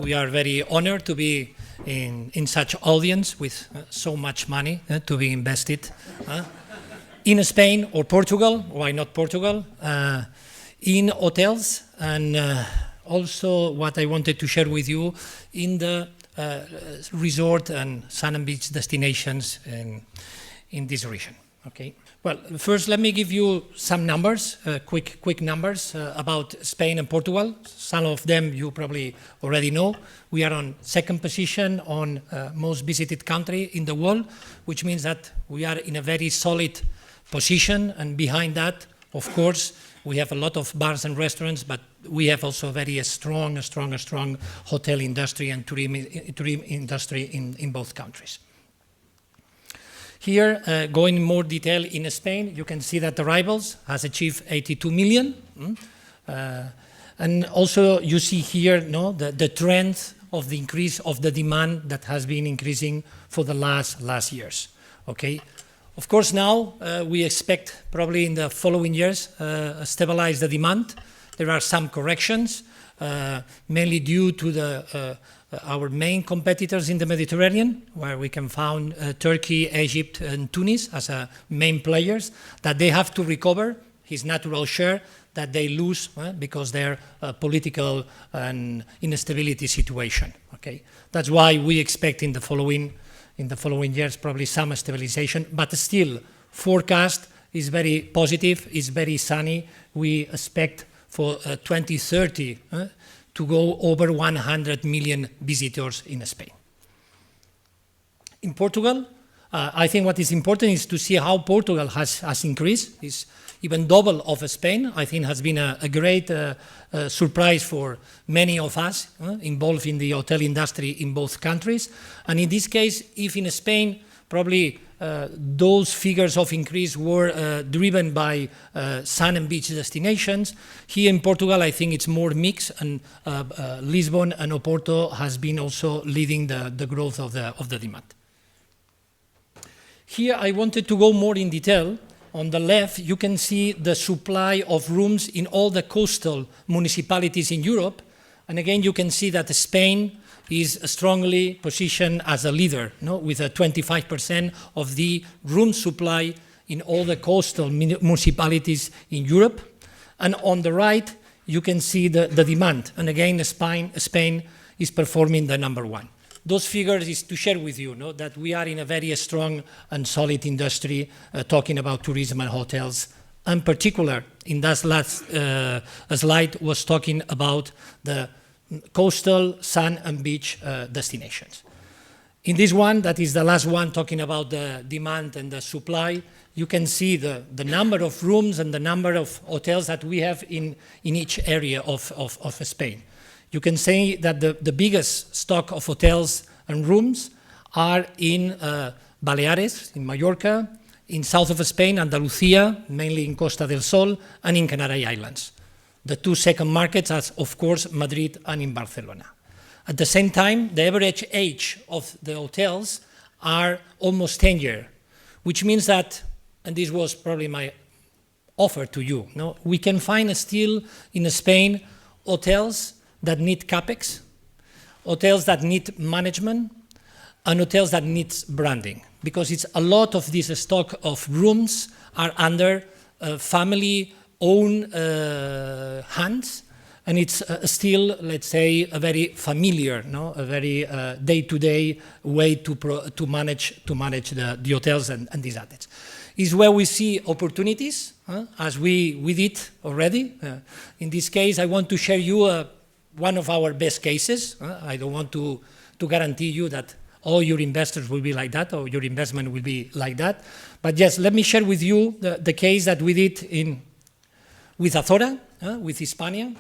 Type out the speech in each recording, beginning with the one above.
We are very honored to be in such audience with so much money to be invested in Spain or Portugal, why not Portugal, in hotels, and also what I wanted to share with you in the resort and sun and beach destinations in this region. Okay. Well, first let me give you some numbers, quick numbers about Spain and Portugal. Some of them you probably already know. We are on second position on most visited country in the world, which means that we are in a very solid position, and behind that, of course, we have a lot of bars and restaurants, but we have also a very strong hotel industry and tourism industry in both countries. Here, going in more detail in Spain, you can see that arrivals has achieved 82 million. And also you see here the trend of the increase of the demand that has been increasing for the last years. Okay. Of course, now we expect probably in the following years stabilize the demand. There are some corrections, mainly due to our main competitors in the Mediterranean, where we can find Turkey, Egypt, and Tunis as main players, that they have to recover his natural share that they lose because they're political and instability situation. Okay, that's why we expect in the following years probably some stabilization, but still forecast is very positive, is very sunny. We expect for 2030 to go over 100 million visitors in Spain. In Portugal, I think what is important is to see how Portugal has increased. It's even double of Spain. I think has been a great surprise for many of us involved in the hotel industry in both countries. And in this case, if in Spain, probably those figures of increase were driven by sun and beach destinations. Here in Portugal, I think it's more mixed, and Lisbon and Oporto has been also leading the growth of the demand. Here I wanted to go more in detail. On the left, you can see the supply of rooms in all the coastal municipalities in Europe. And again, you can see that Spain is strongly positioned as a leader, with a 25% of the room supply in all the coastal municipalities in Europe. And on the right, you can see the demand. And again, Spain is performing the number one. Those figures is to share with you that we are in a very strong and solid industry, talking about tourism and hotels. In particular, in that last slide was talking about the coastal sun and beach destinations. In this one, that is the last one, talking about the demand and the supply, you can see the number of rooms and the number of hotels that we have in each area of Spain. You can say that the biggest stock of hotels and rooms are in Baleares, in Mallorca, in south of Spain, Andalusia, mainly in Costa del Sol, and in Canary Islands. The two second markets are, of course, Madrid and in Barcelona. At the same time, the average age of the hotels are almost 10 years, which means that, and this was probably my offer to you, we can find still in Spain hotels that need capex, hotels that need management, and hotels that need branding, because it's a lot of this stock of rooms are under family-owned hands, and it's still, let's say, a very familiar, a very day-to-day way to manage the hotels and these assets. Is where we see opportunities, as we did already. In this case, I want to share you one of our best cases. I don't want to guarantee you that all your investors will be like that or your investment will be like that. But yes, let me share with you the case that we did with Azora, with Hispania,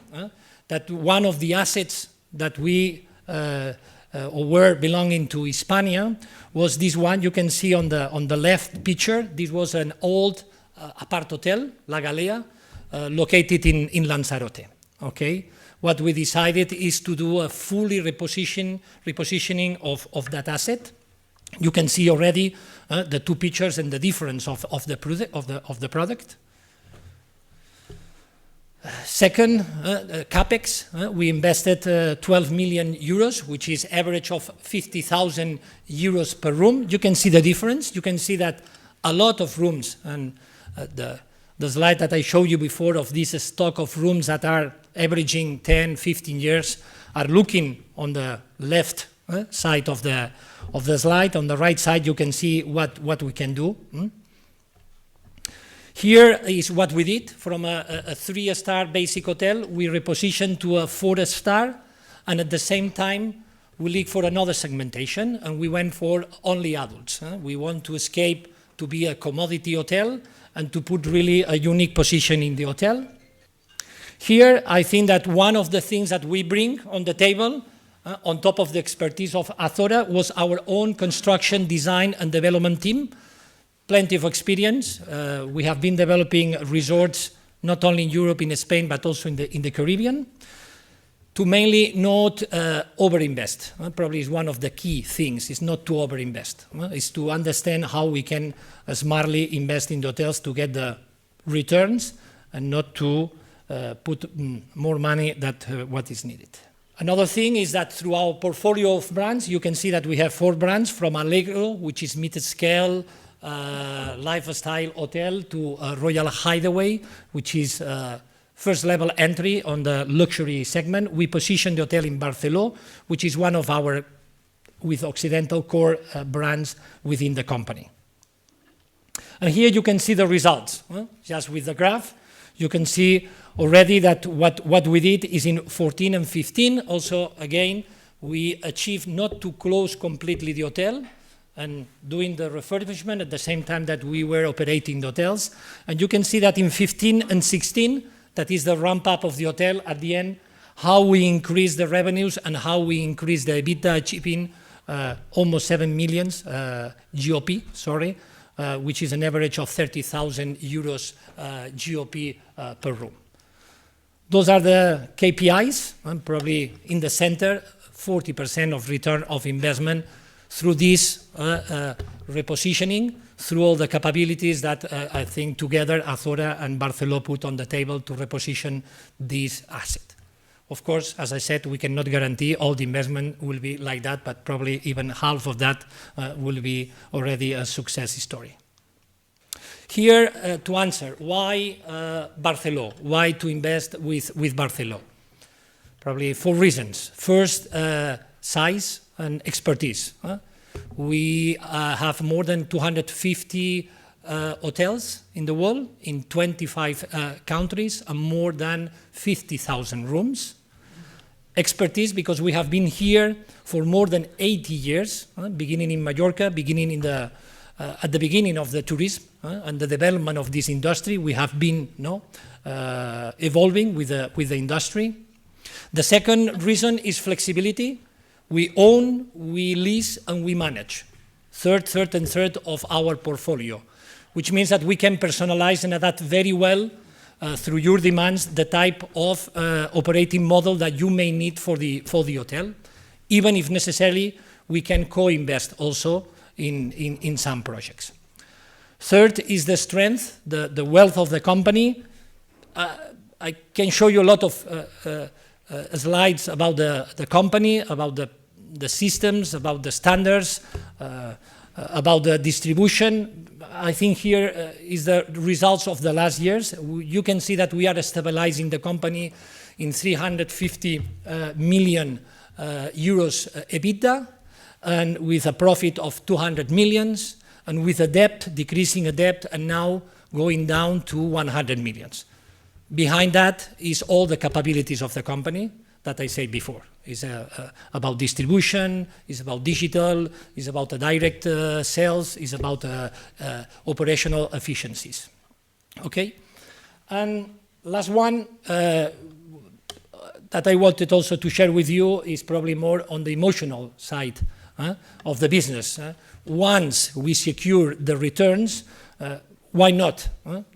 that one of the assets that we were belonging to Hispania was this one. You can see on the left picture, this was an old apart hotel, La Galea, located in Lanzarote. Okay. What we decided is to do a fully repositioning of that asset. You can see already the two pictures and the difference of the product. Second, CapEx. We invested 12 million euros, which is average of 50,000 euros per room. You can see the difference. You can see that a lot of rooms, and the slide that I showed you before of this stock of rooms that are averaging 10, 15 years, are looking on the left side of the slide. On the right side, you can see what we can do. Here is what we did. From a 3-star basic hotel, we repositioned to a 4-star, and at the same time, we looked for another segmentation, and we went for only adults. We want to escape to be a commodity hotel and to put really a unique position in the hotel. Here, I think that one of the things that we bring on the table, on top of the expertise of Azora, was our own construction, design, and development team. Plenty of experience. We have been developing resorts not only in Europe, in Spain, but also in the Caribbean. To mainly not overinvest. Probably is one of the key things, is not to overinvest. Is to understand how we can smartly invest in the hotels to get the returns and not to put more money than what is needed. Another thing is that through our portfolio of brands, you can see that we have 4 brands, from Allegro, which is mid-scale, lifestyle hotel, to Royal Hideaway, which is first level entry on the luxury segment. We positioned the hotel in Barcelo, which is one of our, with Occidental, core brands within the company. And here you can see the results. Just with the graph, you can see already that what we did is in 14 and 15. Also, again, we achieved not to close completely the hotel, and doing the refurbishment at the same time that we were operating the hotels. And you can see that in 15 and 16, that is the ramp up of the hotel at the end, how we increase the revenues and how we increase the EBITDA, achieving almost 7 million GOP, which is an average of 30,000 euros GOP per room. Those are the KPIs, and probably in the center, 40% of return of investment through this repositioning, through all the capabilities that I think together Azora and Barceló put on the table to reposition this asset. Of course, as I said, we cannot guarantee all the investment will be like that, but probably even half of that will be already a success story. Here, to answer, why Barceló? Why to invest with Barceló? Probably 4 reasons. First, size and expertise. We have more than 250 hotels in the world, in 25 countries, and more than 50,000 rooms. Expertise, because we have been here for more than 80 years, beginning in Mallorca, beginning in at the beginning of the tourism and the development of this industry. We have been evolving with the industry. The second reason is flexibility. We own, we lease, and we manage. Third of our portfolio, which means that we can personalize and adapt very well through your demands the type of operating model that you may need for the hotel, even if necessarily we can co-invest also in some projects. Third is the strength, the wealth of the company. I can show you a lot of slides about the company, about the systems, about the standards, about the distribution. I think here is the results of the last years. You can see that we are stabilizing the company in 350 million euros EBITDA, and with a profit of 200 millions, and with a debt, decreasing a debt, and now going down to 100 millions. Behind that is all the capabilities of the company that I said before. It's about distribution, it's about digital, it's about the direct sales, it's about operational efficiencies. Okay? And last one that I wanted also to share with you is probably more on the emotional side of the business. Once we secure the returns, why not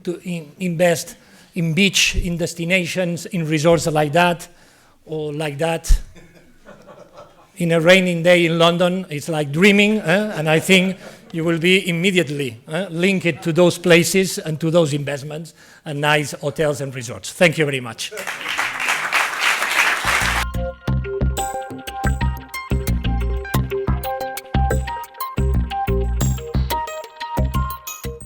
to invest in beach, in destinations, in resorts like that, or like that. In a raining day in London, it's like dreaming, and I think you will be immediately linked to those places and to those investments and nice hotels and resorts. Thank you very much.